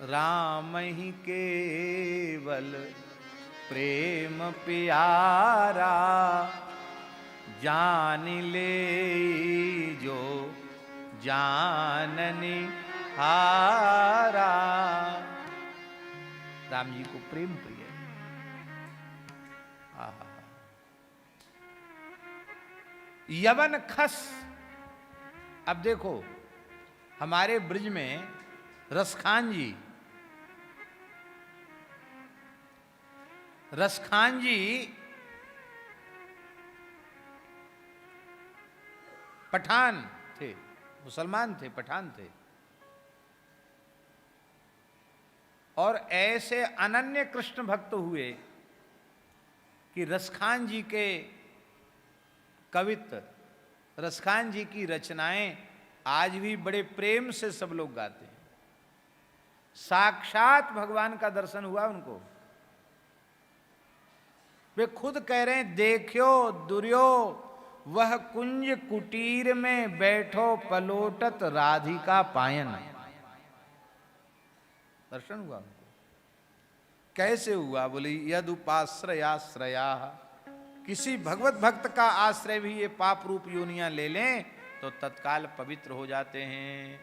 राम ही केवल प्रेम प्यारा, जान ले जो जाननी हारा। राम जी को प्रेम प्रिय। यवन खस। अब देखो हमारे ब्रिज में रसखान जी पठान थे, मुसलमान थे, पठान थे, और ऐसे अनन्य कृष्ण भक्त हुए कि रसखान जी के कवित्व, रसखान जी की रचनाएं आज भी बड़े प्रेम से सब लोग गाते हैं। साक्षात भगवान का दर्शन हुआ उनको। वे खुद कह रहे हैं, देखियो दुर्यो वह कुंज कुटीर में बैठो पलोटत राधिका पायन। दर्शन हुआ उनको। कैसे हुआ? बोली यदुपाश्रयाश्रया। किसी भगवत भक्त का आश्रय भी ये पाप रूप योनियां ले लें तो तत्काल पवित्र हो जाते हैं।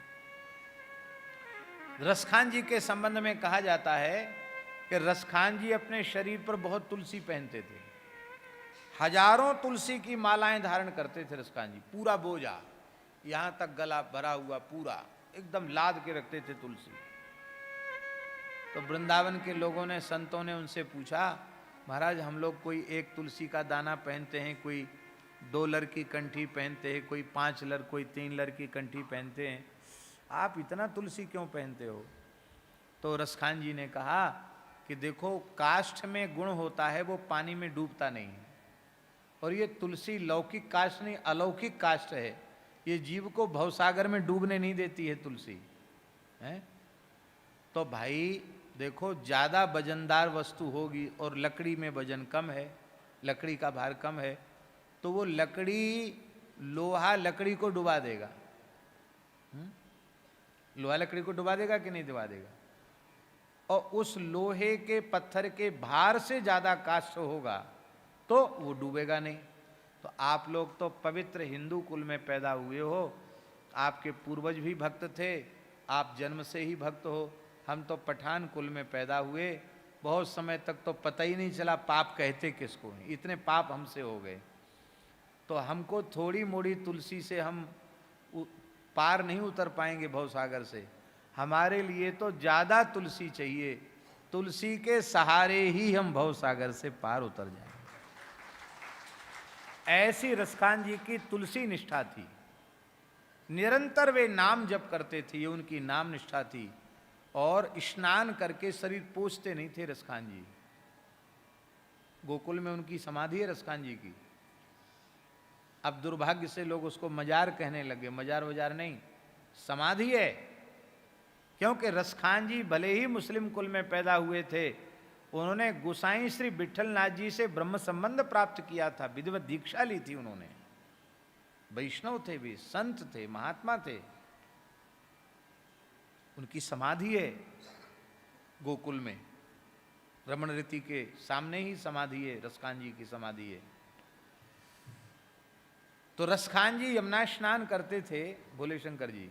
रसखान जी के संबंध में कहा जाता है कि रसखान जी अपने शरीर पर बहुत तुलसी पहनते थे। हजारों तुलसी की मालाएं धारण करते थे रसखान जी, पूरा बोझा, यहां तक गला भरा हुआ, पूरा एकदम लाद के रखते थे तुलसी। तो वृंदावन के लोगों ने, संतों ने उनसे पूछा, महाराज हम लोग कोई एक तुलसी का दाना पहनते हैं, कोई 2 लर की कंठी पहनते हैं, कोई 5 लर, कोई 3 लर की कंठी पहनते हैं, आप इतना तुलसी क्यों पहनते हो? तो रसखान जी ने कहा कि देखो काष्ठ में गुण होता है, वो पानी में डूबता नहीं है, और ये तुलसी लौकिक काष्ठ नहीं, अलौकिक काष्ठ है। ये जीव को भवसागर में डूबने नहीं देती है तुलसी है। तो भाई देखो, ज़्यादा वजनदार वस्तु होगी और लकड़ी में वजन कम है, लकड़ी का भार कम है, तो वो लकड़ी, लोहा लकड़ी को डुबा देगा। लोहा लकड़ी को डुबा देगा कि नहीं डुबा देगा? और उस लोहे के पत्थर के भार से ज़्यादा काष्ठ होगा तो वो डूबेगा नहीं। तो आप लोग तो पवित्र हिंदू कुल में पैदा हुए हो, आपके पूर्वज भी भक्त थे, आप जन्म से ही भक्त हो। हम तो पठान कुल में पैदा हुए, बहुत समय तक तो पता ही नहीं चला पाप कहते किसको हैं, इतने पाप हमसे हो गए। तो हमको थोड़ी मोड़ी तुलसी से हम पार नहीं उतर पाएंगे भवसागर से। हमारे लिए तो ज़्यादा तुलसी चाहिए, तुलसी के सहारे ही हम भवसागर से पार उतर जाएंगे। ऐसी रसखान जी की तुलसी निष्ठा थी। निरंतर वे नाम जप करते थे, ये उनकी नाम निष्ठा थी। और स्नान करके शरीर पोंछते नहीं थे रसखान जी। गोकुल में उनकी समाधि है रसखान जी की। अब दुर्भाग्य से लोग उसको मजार कहने लगे, मजार वजार नहीं, समाधि है। क्योंकि रसखान जी भले ही मुस्लिम कुल में पैदा हुए थे, उन्होंने गोसाई श्री विठलनाथ जी से ब्रह्म संबंध प्राप्त किया था, विधिवत दीक्षा ली थी उन्होंने। वैष्णव थे भी, संत थे, महात्मा थे। उनकी समाधि है गोकुल में, रमण रीति के सामने ही समाधि है, रसखान जी की समाधि है। तो रसखान जी यमुना स्नान करते थे, भोले शंकर जी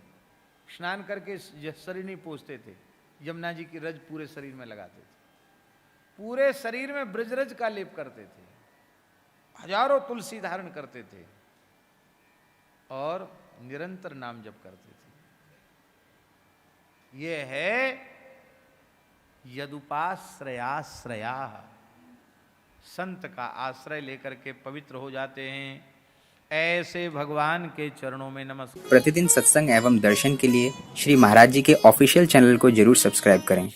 स्नान करके शरीर नहीं पोंछते थे, यमुना जी की रज पूरे शरीर में लगाते थे, पूरे शरीर में ब्रजरज का लेप करते थे, हजारों तुलसी धारण करते थे और निरंतर नाम जप करते थे। ये है यदुपाश्रयाश्रया, संत का आश्रय लेकर के पवित्र हो जाते हैं। ऐसे भगवान के चरणों में नमस्कार। प्रतिदिन सत्संग एवं दर्शन के लिए श्री महाराज जी के ऑफिशियल चैनल को जरूर सब्सक्राइब करें।